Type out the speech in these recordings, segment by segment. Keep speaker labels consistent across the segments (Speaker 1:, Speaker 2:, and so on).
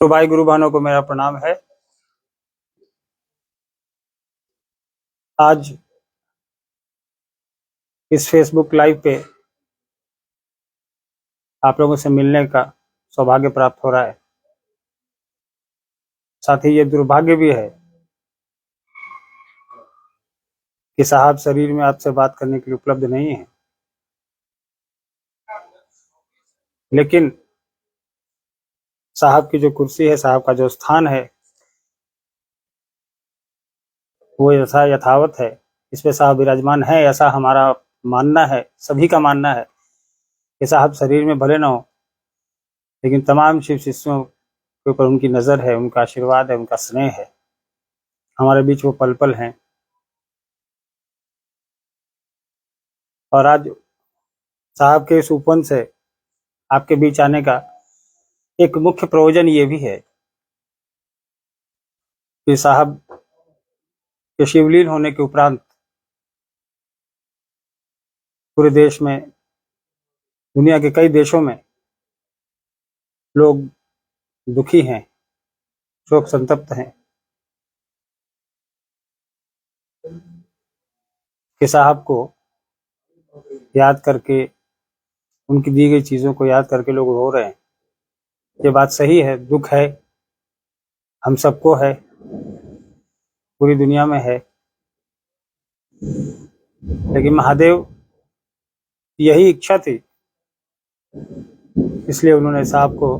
Speaker 1: तो भाई गुरु बहनों को मेरा प्रणाम है। आज इस फेसबुक लाइव पे आप लोगों से मिलने का सौभाग्य प्राप्त हो रहा है। साथ ही ये दुर्भाग्य भी है कि साहब शरीर में आपसे बात करने के लिए उपलब्ध नहीं है, लेकिन साहब की जो कुर्सी है, साहब का जो स्थान है, वो यथावत है। इस पे साहब विराजमान है, ऐसा हमारा मानना है, सभी का मानना है कि साहब शरीर में भले ना हो, लेकिन तमाम शिव शिष्यों के ऊपर उनकी नज़र है, उनका आशीर्वाद है, उनका स्नेह है। हमारे बीच वो पल पल हैं। और आज साहब के इस उपवन से आपके बीच आने का एक मुख्य प्रयोजन ये भी है कि साहब के शिवलीन होने के उपरांत पूरे देश में, दुनिया के कई देशों में लोग दुखी हैं, शोक संतप्त हैं कि साहब को याद करके, उनकी दी गई चीज़ों को याद करके लोग रो रहे हैं। ये बात सही है, दुख है, हम सबको है, पूरी दुनिया में है। लेकिन महादेव यही इच्छा थी, इसलिए उन्होंने साहब को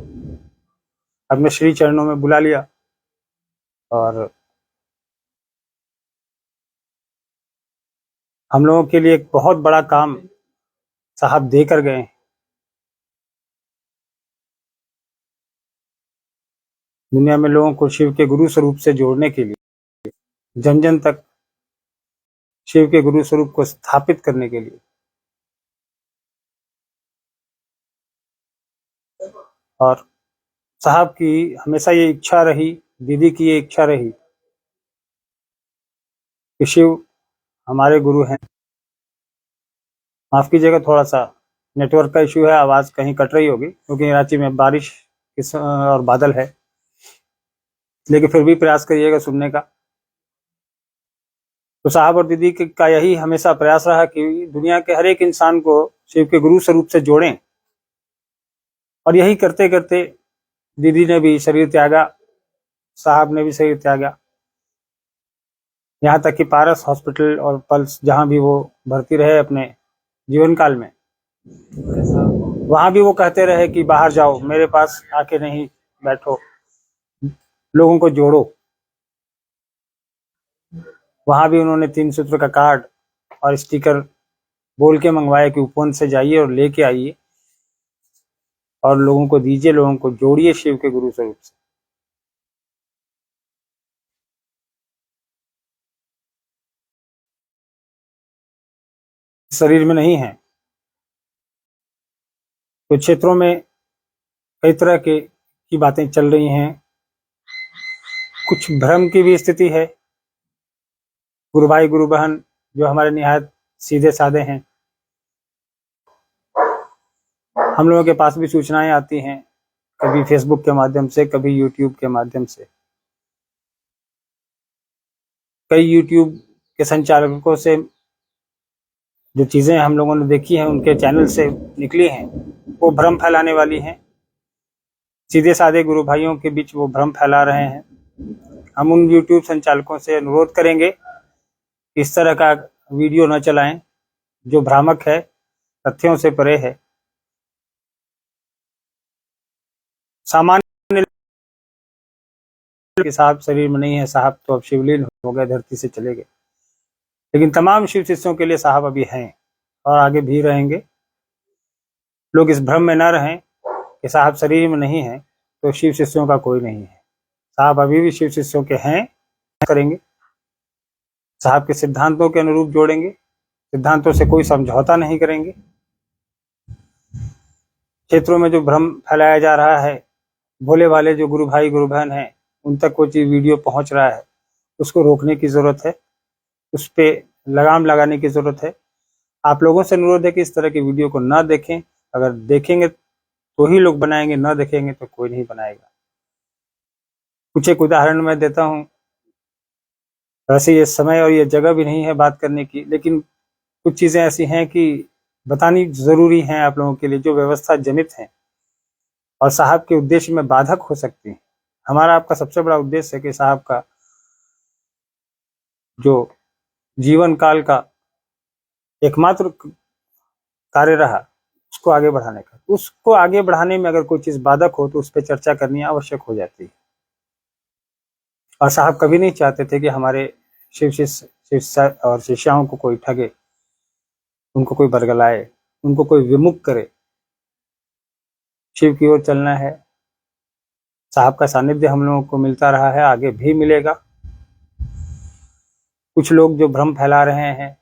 Speaker 1: अपने श्री चरणों में बुला लिया और हम लोगों के लिए एक बहुत बड़ा काम साहब दे कर गए। दुनिया में लोगों को शिव के गुरु स्वरूप से जोड़ने के लिए, जन जन तक शिव के गुरु स्वरूप को स्थापित करने के लिए। और साहब की हमेशा ये इच्छा रही, दीदी की ये इच्छा रही कि शिव हमारे गुरु हैं। माफ कीजिएगा, थोड़ा सा नेटवर्क का इश्यू है, आवाज़ कहीं कट रही होगी क्योंकि रांची में बारिश और बादल है, लेकिन फिर भी प्रयास करिएगा सुनने का। तो साहब और दीदी का यही हमेशा प्रयास रहा कि दुनिया के हर एक इंसान को शिव के गुरु स्वरूप से जोड़ें। और यही करते करते दीदी ने भी शरीर त्यागा, साहब ने भी शरीर त्यागा। यहाँ तक कि पारस हॉस्पिटल और पल्स, जहाँ भी वो भर्ती रहे अपने जीवन काल में, वहाँ भी वो कहते रहे कि बाहर जाओ, मेरे पास आके नहीं बैठो, लोगों को जोड़ो। वहाँ भी उन्होंने 3 सूत्र का कार्ड और स्टिकर बोल के मंगवाया कि उपवन से जाइए और लेके आइए और लोगों को दीजिए, लोगों को जोड़िए शिव के गुरु स्वरूप से। शरीर में नहीं है। कुछ क्षेत्रों में कई तरह की बातें चल रही हैं, कुछ भ्रम की भी स्थिति है। गुरु भाई गुरु बहन जो हमारे निहायत सीधे साधे हैं, हम लोगों के पास भी सूचनाएं आती हैं, कभी फेसबुक के माध्यम से, कभी यूट्यूब के माध्यम से। कई यूट्यूब के संचालकों से जो चीज़ें हम लोगों ने देखी हैं, उनके चैनल से निकली हैं, वो भ्रम फैलाने वाली हैं। सीधे साधे गुरु भाइयों के बीच वो भ्रम फैला रहे हैं। हम उन यूट्यूब संचालकों से अनुरोध करेंगे कि इस तरह का वीडियो न चलाएं जो भ्रामक है, तथ्यों से परे है। सामान्य कि साहब शरीर में नहीं है, साहब तो अब शिवलीन हो गए, धरती से चले गए, लेकिन तमाम शिव शिष्यों के लिए साहब अभी हैं और आगे भी रहेंगे। लोग इस भ्रम में न रहें कि साहब शरीर में नहीं है तो शिव शिष्यों का कोई नहीं है। साहब अभी भी शिव शिष्यों के हैं, करेंगे, साहब के सिद्धांतों के अनुरूप जोड़ेंगे, सिद्धांतों से कोई समझौता नहीं करेंगे। क्षेत्रों में जो भ्रम फैलाया जा रहा है, भोले वाले जो गुरु भाई गुरु बहन हैं, उन तक कोई चीज़ वीडियो पहुंच रहा है, उसको रोकने की ज़रूरत है, उस पर लगाम लगाने की ज़रूरत है। आप लोगों से अनुरोध है कि इस तरह की वीडियो को ना देखें। अगर देखेंगे तो ही लोग बनाएंगे, ना देखेंगे तो कोई नहीं बनाएगा। कुछ एक उदाहरण मैं देता हूँ। वैसे ये समय और ये जगह भी नहीं है बात करने की, लेकिन कुछ चीजें ऐसी हैं कि बतानी जरूरी हैं आप लोगों के लिए, जो व्यवस्था जनित हैं और साहब के उद्देश्य में बाधक हो सकती हैं। हमारा आपका सबसे बड़ा उद्देश्य है कि साहब का जो जीवन काल का एकमात्र कार्य रहा उसको आगे बढ़ाने का, उसको आगे बढ़ाने में अगर कोई चीज बाधक हो तो उस पर चर्चा करनी आवश्यक हो जाती है। और साहब कभी नहीं चाहते थे कि हमारे शिष्य और शिष्याओं को कोई ठगे, उनको कोई बरगलाए, उनको कोई विमुख करे। शिव की ओर चलना है। साहब का सानिध्य हम लोगों को मिलता रहा है, आगे भी मिलेगा। कुछ लोग जो भ्रम फैला रहे हैं,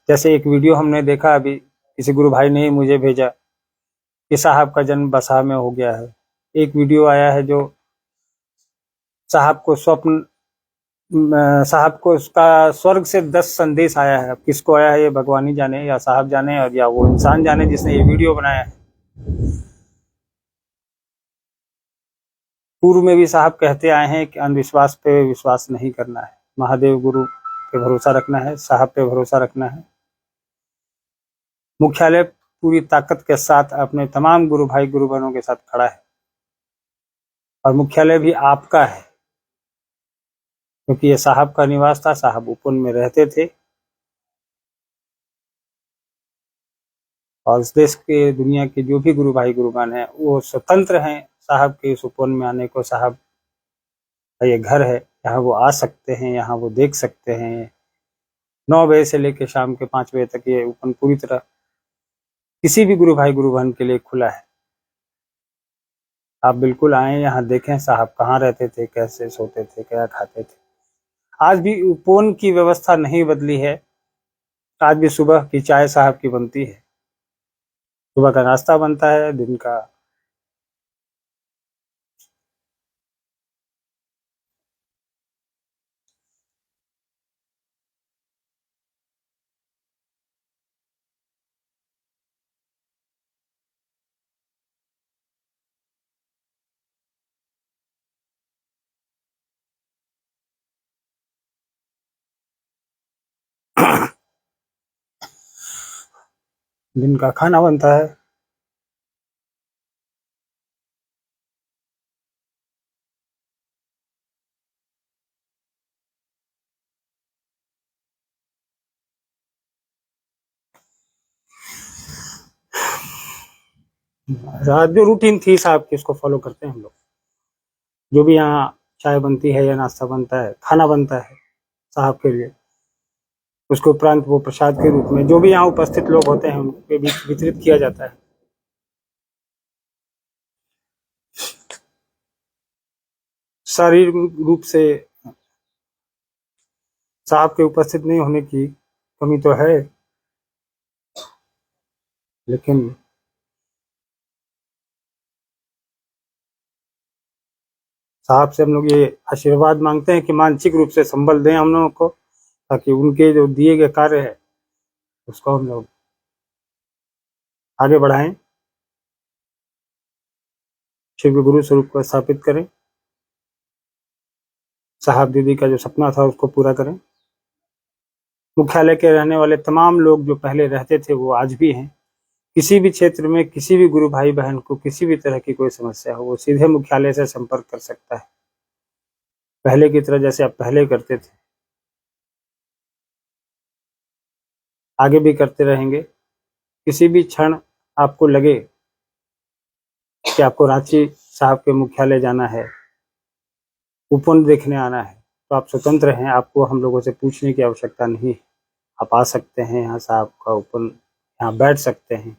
Speaker 1: जैसे एक वीडियो हमने देखा अभी, किसी गुरु भाई ने ही मुझे भेजा कि साहब का जन्म बसा में हो गया है। एक वीडियो आया है जो साहब को साहब को उसका स्वर्ग से 10 संदेश आया है। अब किसको आया है ये भगवान ही जाने, या साहब जाने, और या वो इंसान जाने जिसने ये वीडियो बनाया है। पूर्व में भी साहब कहते आए हैं कि अंधविश्वास पे विश्वास नहीं करना है, महादेव गुरु पे भरोसा रखना है, साहब पे भरोसा रखना है। मुख्यालय पूरी ताकत के साथ अपने तमाम गुरु भाई गुरु बहनों के साथ खड़ा है, और मुख्यालय भी आपका है, क्योंकि ये साहब का निवास था। साहब उपवन में रहते थे, और इस देश के दुनिया के जो भी गुरु भाई गुरुगण हैं वो स्वतंत्र हैं साहब के इस उपवन में आने को। साहब का ये घर है, यहाँ वो आ सकते हैं, यहाँ वो देख सकते हैं। 9 बजे से लेकर शाम के 5 बजे तक ये उपवन पूरी तरह किसी भी गुरु भाई गुरु बहन के लिए खुला है। आप बिल्कुल आए, यहाँ देखें साहब कहाँ रहते थे, कैसे सोते थे, क्या खाते थे। आज भी उपवन की व्यवस्था नहीं बदली है। आज भी सुबह की चाय साहब की बनती है, सुबह का नाश्ता बनता है, दिन का दिन का खाना बनता है। रात जो रूटीन थी साहब की उसको फॉलो करते हैं हम लोग। जो भी यहाँ चाय बनती है या नाश्ता बनता है, खाना बनता है साहब के लिए, उसके उपरांत वो प्रसाद के रूप में जो भी यहाँ उपस्थित लोग होते हैं उनके बीच वितरित किया जाता है। शारीरिक रूप से साहब के उपस्थित नहीं होने की कमी तो है, लेकिन साहब से हम लोग ये आशीर्वाद मांगते हैं कि मानसिक रूप से संबल दें हम लोगों को, ताकि उनके जो दिए गए कार्य है उसको हम लोग आगे बढ़ाएं, शिव के गुरु स्वरूप को स्थापित करें, साहब दीदी का जो सपना था उसको पूरा करें। मुख्यालय के रहने वाले तमाम लोग जो पहले रहते थे वो आज भी हैं। किसी भी क्षेत्र में किसी भी गुरु भाई बहन को किसी भी तरह की कोई समस्या हो, वो सीधे मुख्यालय से संपर्क कर सकता है, पहले की तरह जैसे आप पहले करते थे, आगे भी करते रहेंगे। किसी भी क्षण आपको लगे कि आपको रांची साहब के मुख्यालय जाना है, उपवन देखने आना है, तो आप स्वतंत्र हैं, आपको हम लोगों से पूछने की आवश्यकता नहीं है। आप आ सकते हैं, यहाँ साहब का उपवन, यहाँ बैठ सकते हैं,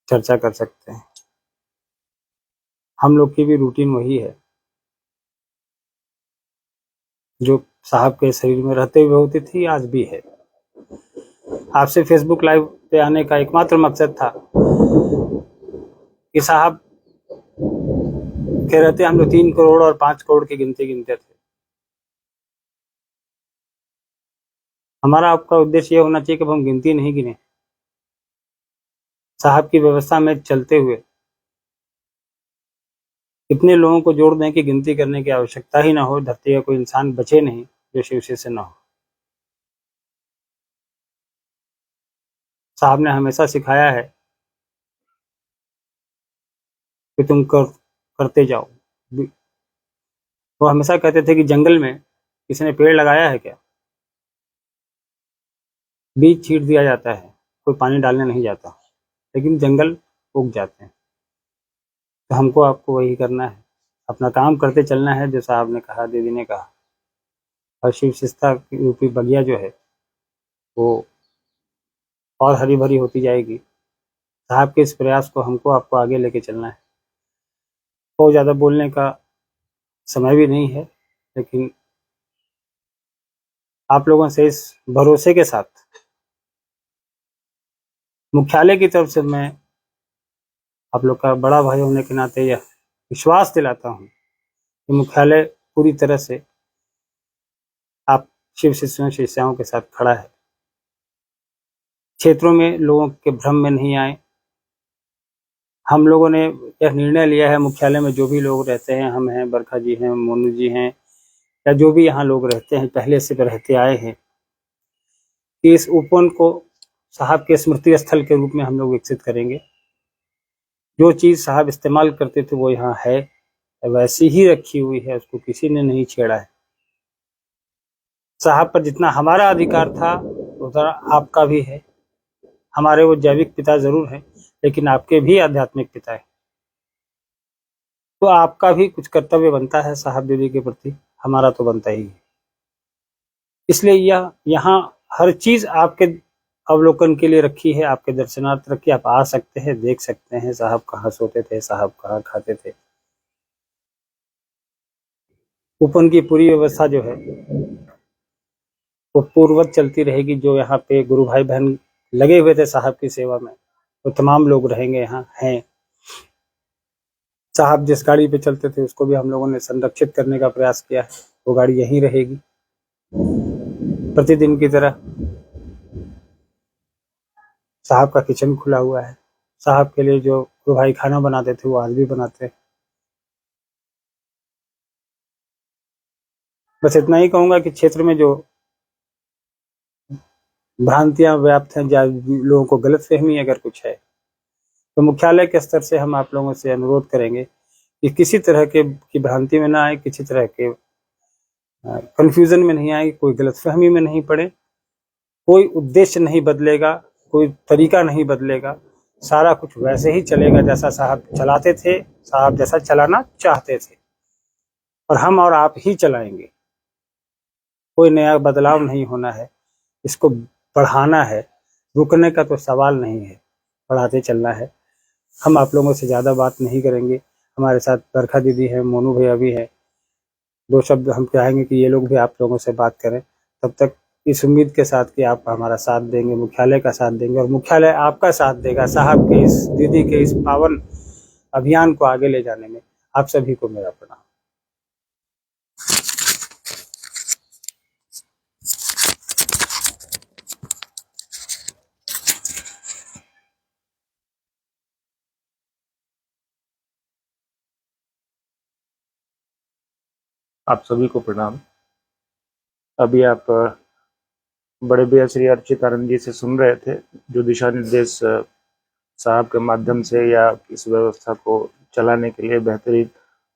Speaker 1: चर्चा कर सकते हैं। हम लोग की भी रूटीन वही है जो साहब के शरीर में रहते हुए होती थी, आज भी है। आपसे फेसबुक लाइव पे आने का एकमात्र मकसद था कि साहब के रहते हम लोग 3 करोड़ और 5 करोड़ की गिनती गिनते थे। हमारा आपका उद्देश्य ये होना चाहिए कि हम गिनती नहीं गिने, साहब की व्यवस्था में चलते हुए इतने लोगों को जोड़ दें कि गिनती करने की आवश्यकता ही ना हो, धरती का कोई इंसान बचे नहीं जो शिव शिष्य न हो। साहब ने हमेशा सिखाया है कि तुम करते जाओ। वो हमेशा कहते थे कि जंगल में किसी ने पेड़ लगाया है क्या, बीज छींट दिया जाता है, कोई पानी डालने नहीं जाता, लेकिन जंगल उग जाते हैं। तो हमको आपको वही करना है, अपना काम करते चलना है, जो साहब ने कहा, दीदी ने कहा। और शिव शिष्टता रूपी बगिया जो है वो और हरी भरी होती जाएगी। साहब के इस प्रयास को हमको आपको आगे लेके चलना है। बहुत ज़्यादा बोलने का समय भी नहीं है, लेकिन आप लोगों से इस भरोसे के साथ मुख्यालय की तरफ से मैं आप लोग का बड़ा भाई होने के नाते यह विश्वास दिलाता हूँ कि मुख्यालय पूरी तरह से आप शिव शिष्यों शिष्याओं के साथ खड़ा है। क्षेत्रों में लोगों के भ्रम में नहीं आए। हम लोगों ने यह निर्णय लिया है, मुख्यालय में जो भी लोग रहते हैं, हम हैं, बरखा जी हैं, मोनू जी हैं, या जो भी यहाँ लोग रहते हैं, पहले से रहते आए हैं, कि इस उपवन को साहब के स्मृति स्थल के रूप में हम लोग विकसित करेंगे। जो चीज़ साहब इस्तेमाल करते थे वो यहाँ है, वैसी ही रखी हुई है, उसको किसी ने नहीं छेड़ा है। साहब पर जितना हमारा अधिकार था उतना आपका भी है। हमारे वो जैविक पिता जरूर हैं, लेकिन आपके भी आध्यात्मिक पिता है। तो आपका भी कुछ कर्तव्य बनता है साहब दीदी के प्रति, हमारा तो बनता ही है। इसलिए यह यहाँ हर चीज आपके अवलोकन के लिए रखी है, आपके दर्शनार्थ रखी। आप आ सकते हैं, देख सकते हैं साहब कहाँ सोते थे, साहब कहाँ खाते थे। उपवन की पूरी व्यवस्था जो है वो पूर्ववत चलती रहेगी। जो यहाँ पे गुरु भाई बहन लगे हुए थे साहब की सेवा में, वो तमाम लोग रहेंगे, यहाँ हैं। साहब जिस गाड़ी पे चलते थे उसको भी हम लोगों ने संरक्षित करने का प्रयास किया है, वो गाड़ी यहीं रहेगी प्रतिदिन की तरह। साहब का किचन खुला हुआ है, साहब के लिए जो गुरु भाई खाना बनाते थे वो आज भी बनाते हैं। बस इतना ही कहूंगा कि क्षेत्र में जो भ्रांतियां व्याप्त हैं, या लोगों को गलतफहमी अगर कुछ है, तो मुख्यालय के स्तर से हम आप लोगों से अनुरोध करेंगे कि किसी तरह के की भ्रांति में ना आए, किसी तरह के कंफ्यूजन में नहीं आए, कोई गलतफहमी में नहीं पड़े। कोई उद्देश्य नहीं बदलेगा, कोई तरीका नहीं बदलेगा, सारा कुछ वैसे ही चलेगा जैसा साहब चलाते थे, साहब जैसा चलाना चाहते थे, और हम और आप ही चलाएंगे। कोई नया बदलाव नहीं होना है, इसको बढ़ाना है, रुकने का तो सवाल नहीं है, बढ़ाते चलना है। हम आप लोगों से ज़्यादा बात नहीं करेंगे। हमारे साथ बरखा दीदी है, मोनू भैया भी है, दो शब्द हम चाहेंगे कि ये लोग भी आप लोगों से बात करें। तब तक इस उम्मीद के साथ कि आप हमारा साथ देंगे, मुख्यालय का साथ देंगे, और मुख्यालय आपका साथ देगा साहब के इस दीदी के इस पावन अभियान को आगे ले जाने में। आप सभी को मेरा प्रणाम।
Speaker 2: आप सभी को प्रणाम। अभी आप बड़े भैया श्री अर्चित आनंद जी से सुन रहे थे, जो दिशा निर्देश साहब के माध्यम से या इस व्यवस्था को चलाने के लिए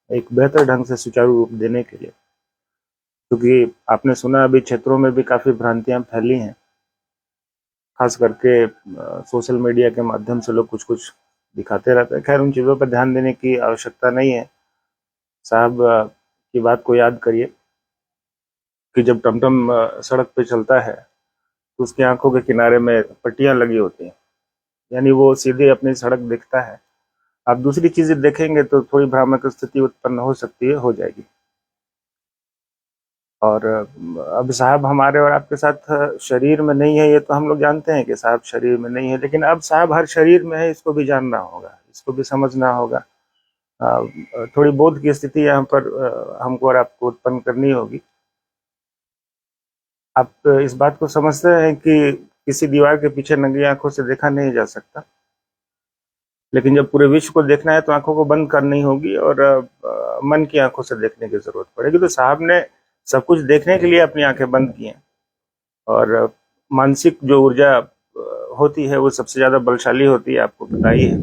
Speaker 2: एक बेहतर ढंग से सुचारू रूप देने के लिए। क्योंकि आपने सुना अभी क्षेत्रों में भी काफी भ्रांतियां फैली हैं, खास करके सोशल मीडिया के माध्यम से लोग कुछ कुछ दिखाते रहते हैं। खैर, उन चीजों पर ध्यान देने की आवश्यकता नहीं है। साहब की बात को याद करिए कि जब टमटम सड़क पे चलता है तो उसकी आंखों के किनारे में पट्टियां लगी होती हैं, यानी वो सीधे अपनी सड़क देखता है। आप दूसरी चीजें देखेंगे तो थोड़ी भ्रामक स्थिति उत्पन्न हो सकती है, हो जाएगी। और अब साहब हमारे और आपके साथ शरीर में नहीं है, ये तो हम लोग जानते हैं कि साहब शरीर में नहीं है, लेकिन अब साहब हर शरीर में है, इसको भी जानना होगा, इसको भी समझना होगा। थोड़ी बोध की स्थिति यहाँ पर हमको और आपको उत्पन्न करनी होगी। आप इस बात को समझते हैं कि किसी दीवार के पीछे नंगी आंखों से देखा नहीं जा सकता, लेकिन जब पूरे विश्व को देखना है तो आंखों को बंद करनी होगी और मन की आंखों से देखने की जरूरत पड़ेगी। तो साहब ने सब कुछ देखने के लिए अपनी आंखें बंद की हैं और मानसिक जो ऊर्जा होती है वो सबसे ज्यादा बलशाली होती है, आपको पता ही है।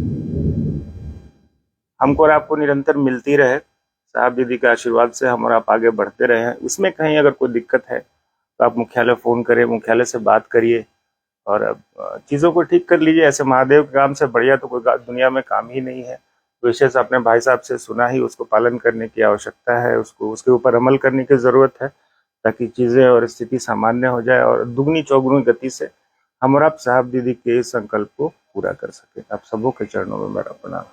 Speaker 2: हमको और आपको निरंतर मिलती रहे, साहब दीदी के आशीर्वाद से हम और आप आगे बढ़ते रहे हैं। उसमें कहीं अगर कोई दिक्कत है तो आप मुख्यालय फोन करें, मुख्यालय से बात करिए और चीज़ों को ठीक कर लीजिए। ऐसे महादेव के काम से बढ़िया तो कोई दुनिया में काम ही नहीं है। विशेष अपने भाई साहब से सुना ही, उसको पालन करने की आवश्यकता है, उसको उसके ऊपर अमल करने की ज़रूरत है ताकि चीज़ें और स्थिति सामान्य हो जाए और दुगनी चौगुनी गति से हम और आप साहब दीदी के इस संकल्प को पूरा कर सके। आप सबों के चरणों में मेरा प्रणाम।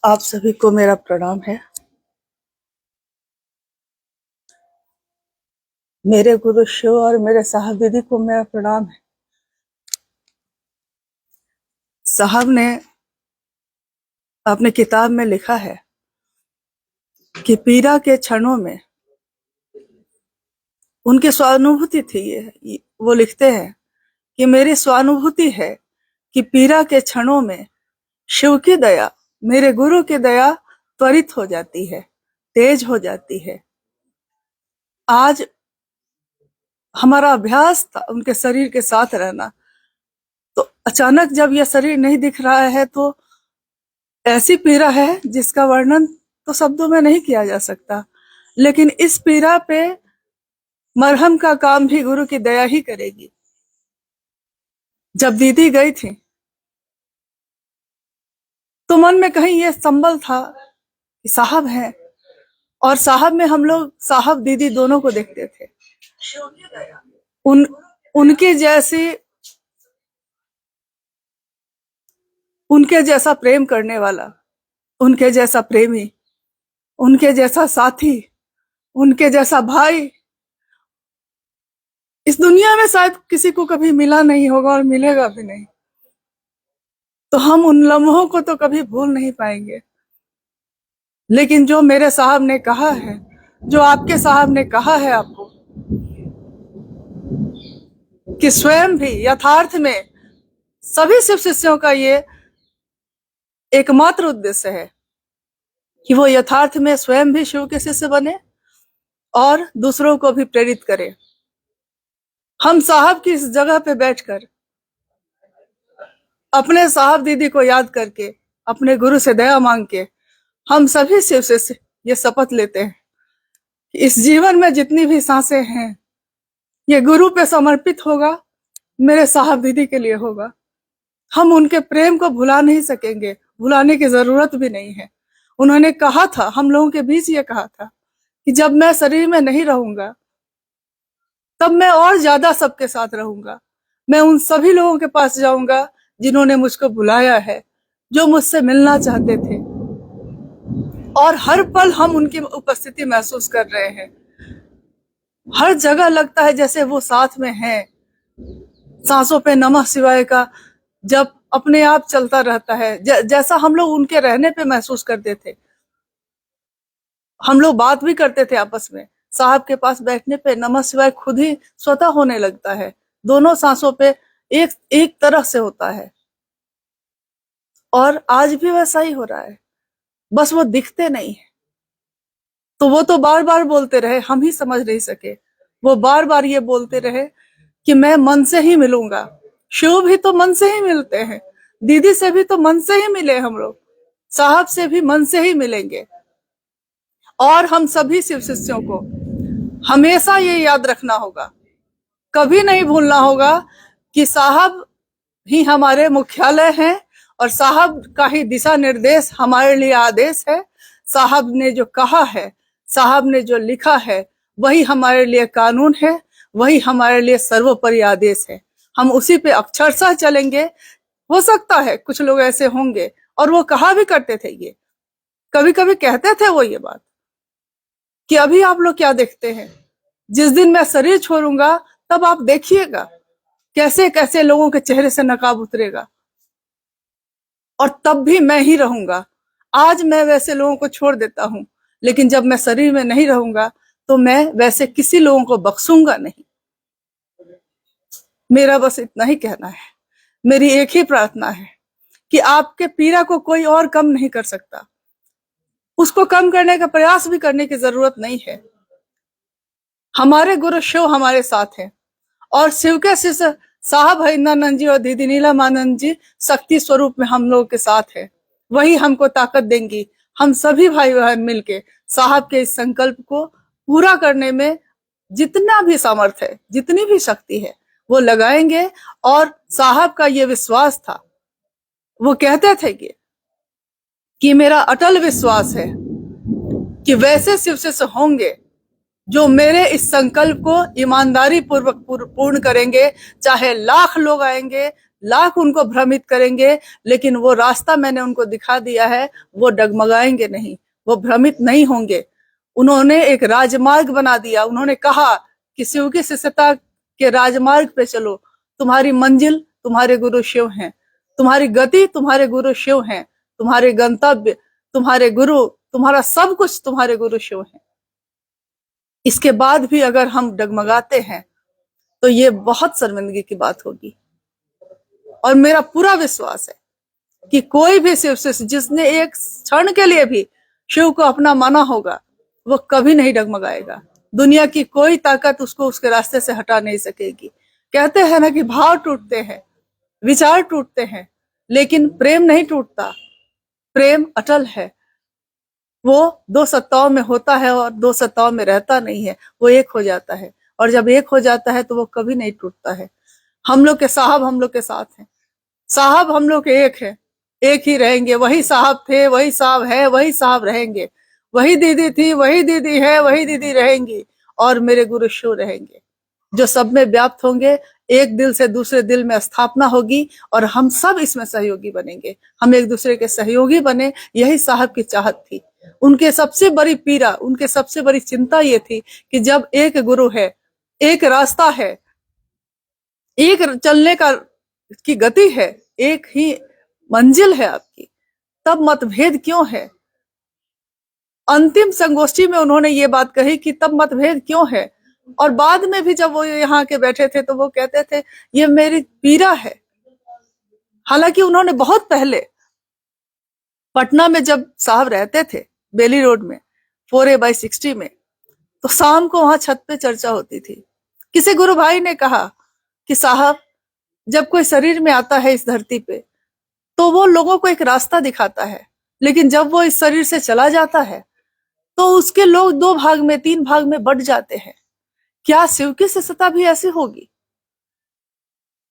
Speaker 3: आप सभी को मेरा प्रणाम है। मेरे गुरु शिव और मेरे साहब दीदी को मेरा प्रणाम है। साहब ने अपने किताब में लिखा है कि पीड़ा के क्षणों में उनकी स्वानुभूति थी। ये वो लिखते हैं कि मेरी स्वानुभूति है कि पीड़ा के क्षणों में शिव की दया, मेरे गुरु की दया त्वरित हो जाती है, तेज हो जाती है। आज हमारा अभ्यास था उनके शरीर के साथ रहना, तो अचानक जब यह शरीर नहीं दिख रहा है तो ऐसी पीड़ा है जिसका वर्णन तो शब्दों में नहीं किया जा सकता। लेकिन इस पीड़ा पे मरहम का काम भी गुरु की दया ही करेगी। जब दीदी गई थी तो मन में कहीं ये संबल था कि साहब हैं, और साहब में हम लोग साहब दीदी दोनों को देखते थे। उनके जैसा प्रेम करने वाला, उनके जैसा प्रेमी, उनके जैसा साथी, उनके जैसा भाई इस दुनिया में शायद किसी को कभी मिला नहीं होगा और मिलेगा भी नहीं। तो हम उन लम्हों को तो कभी भूल नहीं पाएंगे। लेकिन जो मेरे साहब ने कहा है, जो आपके साहब ने कहा है आपको, कि स्वयं भी यथार्थ में सभी शिव शिष्यों का ये एकमात्र उद्देश्य है कि वो यथार्थ में स्वयं भी शिव के शिष्य बने और दूसरों को भी प्रेरित करे। हम साहब की इस जगह पे बैठकर अपने साहब दीदी को याद करके, अपने गुरु से दया मांग के, हम सभी शिव शिष्य ये शपथ लेते हैं कि इस जीवन में जितनी भी सांसें हैं ये गुरु पे समर्पित होगा, मेरे साहब दीदी के लिए होगा। हम उनके प्रेम को भुला नहीं सकेंगे, भुलाने की जरूरत भी नहीं है। उन्होंने कहा था, हम लोगों के बीच ये कहा था कि जब मैं शरीर में नहीं रहूंगा तब मैं और ज्यादा सबके साथ रहूंगा। मैं उन सभी लोगों के पास जाऊंगा जिन्होंने मुझको बुलाया है, जो मुझसे मिलना चाहते थे, और हर पल हम उनकी उपस्थिति महसूस कर रहे हैं। हर जगह लगता है जैसे वो साथ में हैं। सांसों पे नमः शिवाय का जब अपने आप चलता रहता है, जैसा हम लोग उनके रहने पे महसूस करते थे। हम लोग बात भी करते थे आपस में, साहब के पास बैठने पे नमः शिवाय खुद ही स्वतः होने लगता है। दोनों सांसों पे एक तरह से होता है, और आज भी वैसा ही हो रहा है, बस वो दिखते नहीं है। तो वो तो बार बार बोलते रहे, हम ही समझ नहीं सके। वो बार बार ये बोलते रहे कि मैं मन से ही मिलूंगा। शिव भी तो मन से ही मिलते हैं, दीदी से भी तो मन से ही मिले हम लोग, साहब से भी मन से ही मिलेंगे। और हम सभी शिव शिष्यों को हमेशा ये याद रखना होगा, कभी नहीं भूलना होगा कि साहब ही हमारे मुख्यालय हैं और साहब का ही दिशा निर्देश हमारे लिए आदेश है। साहब ने जो कहा है, साहब ने जो लिखा है, वही हमारे लिए कानून है, वही हमारे लिए सर्वोपरि आदेश है। हम उसी पे अक्षरशः चलेंगे। हो सकता है कुछ लोग ऐसे होंगे और वो कहा भी करते थे, ये कभी कभी कहते थे वो ये बात कि अभी आप लोग क्या देखते हैं, जिस दिन मैं शरीर छोड़ूंगा तब आप देखिएगा कैसे कैसे लोगों के चेहरे से नकाब उतरेगा, और तब भी मैं ही रहूंगा। आज मैं वैसे लोगों को छोड़ देता हूं, लेकिन जब मैं शरीर में नहीं रहूंगा तो मैं वैसे किसी लोगों को बख्शूंगा नहीं। मेरा बस इतना ही कहना है, मेरी एक ही प्रार्थना है कि आपके पीड़ा को कोई और कम नहीं कर सकता, उसको कम करने का प्रयास भी करने की जरूरत नहीं है। हमारे गुरु शिव हमारे साथ हैं, और शिव के शिष्य साहब हरिंद्रानंद जी और दीदी नीलमानंद जी शक्ति स्वरूप में हम लोगों के साथ है। वही हमको ताकत देंगी। हम सभी भाई बहन मिलके साहब के इस संकल्प को पूरा करने में जितना भी सामर्थ्य है, जितनी भी शक्ति है, वो लगाएंगे। और साहब का ये विश्वास था, वो कहते थे कि मेरा अटल विश्वास है कि वैसे शिव शिष्य होंगे जो मेरे इस संकल्प को ईमानदारी पूर्वक पूर्ण करेंगे। चाहे लाख लोग आएंगे, लाख उनको भ्रमित करेंगे, लेकिन वो रास्ता मैंने उनको दिखा दिया है, वो डगमगाएंगे नहीं, वो भ्रमित नहीं होंगे। उन्होंने एक राजमार्ग बना दिया। उन्होंने कहा कि शिव की शिष्यता के राजमार्ग पे चलो, तुम्हारी मंजिल तुम्हारे गुरु शिव हैं, तुम्हारी गति तुम्हारे गुरु शिव हैं, तुम्हारे गंतव्य तुम्हारे गुरु, तुम्हारा सब कुछ तुम्हारे गुरु शिव हैं। इसके बाद भी अगर हम डगमगाते हैं तो ये बहुत शर्मिंदगी की बात होगी। और मेरा पूरा विश्वास है कि कोई भी शिव शिष्य जिसने एक क्षण के लिए भी शिव को अपना माना होगा, वो कभी नहीं डगमगाएगा। दुनिया की कोई ताकत उसको उसके रास्ते से हटा नहीं सकेगी। कहते हैं ना कि भाव टूटते हैं, विचार टूटते हैं, लेकिन प्रेम नहीं टूटता। प्रेम अटल है, वो दो सत्ताओं में होता है और दो सत्ताओं में रहता नहीं है, वो एक हो जाता है। और जब एक हो जाता है तो वो कभी नहीं टूटता है। हम लोग के साहब हम लोग के साथ हैं, साहब हम लोग के एक है, एक ही रहेंगे। वही साहब थे, वही साहब है, वही साहब रहेंगे। वही दीदी थी, वही दीदी है, वही दीदी रहेंगी, और मेरे गुरु शिव रहेंगे जो सब में व्याप्त होंगे। एक दिल से दूसरे दिल में स्थापना होगी और हम सब इसमें सहयोगी बनेंगे। हम एक दूसरे के सहयोगी बने, यही साहब की चाहत थी। उनके सबसे बड़ी पीड़ा, उनके सबसे बड़ी चिंता ये थी कि जब एक गुरु है, एक रास्ता है, एक चलने का की गति है, एक ही मंजिल है आपकी, तब मतभेद क्यों है। अंतिम संगोष्ठी में उन्होंने ये बात कही कि तब मतभेद क्यों है। और बाद में भी जब वो यहाँ के बैठे थे तो वो कहते थे ये मेरी पीड़ा है। हालांकि उन्होंने बहुत पहले पटना में जब साहब रहते थे, बेली रोड में 4A/60 में, तो शाम को वहां छत पे चर्चा होती थी। किसी गुरु भाई ने कहा कि साहब, जब कोई शरीर में आता है इस धरती पे तो वो लोगों को एक रास्ता दिखाता है, लेकिन जब वो इस शरीर से चला जाता है तो उसके लोग 2 भाग में 3 भाग में बट जाते हैं। क्या शिव की शिष्यता भी ऐसी होगी?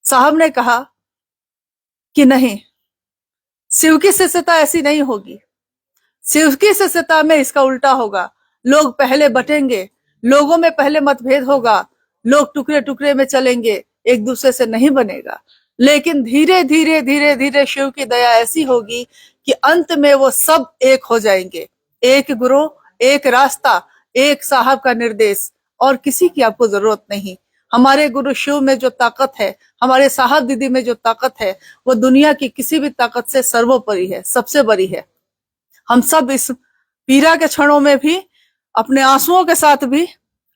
Speaker 3: साहब ने कहा कि नहीं, शिव की शिष्यता ऐसी नहीं होगी। शिव की शिष्यता में इसका उल्टा होगा। लोग पहले बटेंगे, लोगों में पहले मतभेद होगा, लोग टुकड़े टुकड़े में चलेंगे, एक दूसरे से नहीं बनेगा। लेकिन धीरे धीरे धीरे धीरे शिव की दया ऐसी होगी कि अंत में वो सब एक हो जाएंगे। एक गुरु, एक रास्ता, एक साहब का निर्देश, और किसी की आपको जरूरत नहीं। हमारे गुरु शिव में जो ताकत है, हमारे साहब दीदी में जो ताकत है, वो दुनिया की किसी भी ताकत से सर्वोपरि है, सबसे बड़ी है। हम सब इस पीड़ा के क्षणों में भी, अपने आंसुओं के साथ भी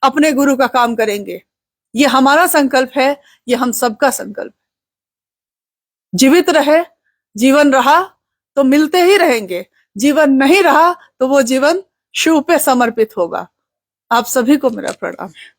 Speaker 3: अपने गुरु का काम करेंगे। ये हमारा संकल्प है, ये हम सबका संकल्प है। जीवित रहे, जीवन रहा तो मिलते ही रहेंगे, जीवन नहीं रहा तो वो जीवन शिव पे समर्पित होगा। आप सभी को मेरा प्रणाम है।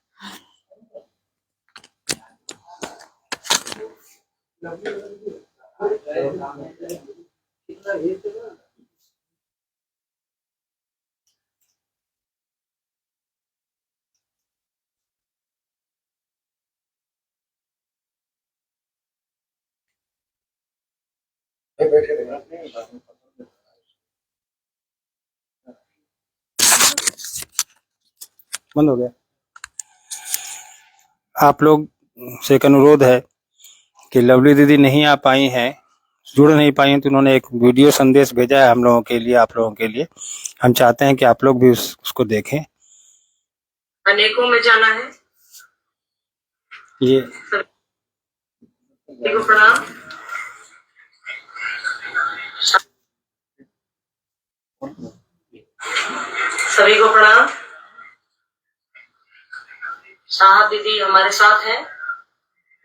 Speaker 1: बंद हो गया। आप लोग से एक अनुरोध है कि लवली दीदी नहीं आ पाई हैं, जुड़ नहीं पाई हैं, तो उन्होंने एक वीडियो संदेश भेजा है हम लोगों के लिए, आप लोगों के लिए। हम चाहते हैं कि आप लोग भी उसको देखें।
Speaker 4: अनेकों में जाना है।
Speaker 1: ये
Speaker 4: सभी को प्रणाम। सभी को प्रणाम। साहब दीदी हमारे साथ हैं,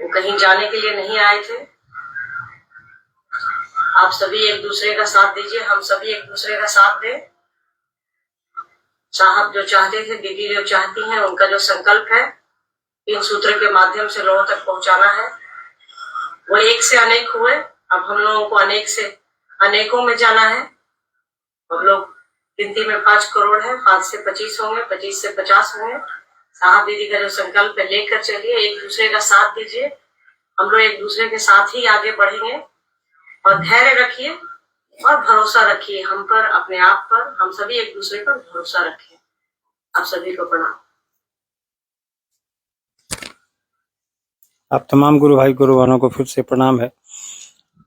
Speaker 4: वो कहीं जाने के लिए नहीं आए थे। आप सभी एक दूसरे का साथ दीजिए, हम सभी एक दूसरे का साथ दें। साहब जो चाहते थे, दीदी जो चाहती हैं, उनका जो संकल्प है इन सूत्र के माध्यम से लोगों तक पहुंचाना है, वो एक से अनेक हुए। अब हम लोगों को अनेक से अनेकों में जाना है। हम लोग गिनती में 5 करोड़ है, 5 से 25 होंगे, 25 से 50 होंगे। साहब दीदी का जो संकल्प है लेकर चलिए, एक दूसरे का साथ दीजिए। हम लोग एक दूसरे के साथ ही आगे बढ़ेंगे। और धैर्य रखिए और भरोसा रखिए हम पर, अपने आप पर। हम सभी एक दूसरे पर भरोसा रखें। आप सभी को प्रणाम।
Speaker 1: आप तमाम गुरु भाई गुरु बहनों को फिर से प्रणाम है।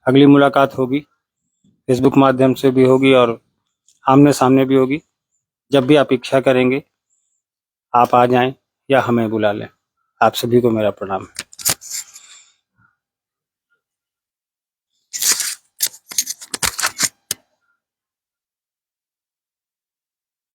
Speaker 1: अगली मुलाकात होगी, फेसबुक माध्यम से भी होगी और आमने सामने भी होगी। जब भी आप इच्छा करेंगे आप आ जाएं या हमें बुला लें। आप सभी को मेरा प्रणाम है।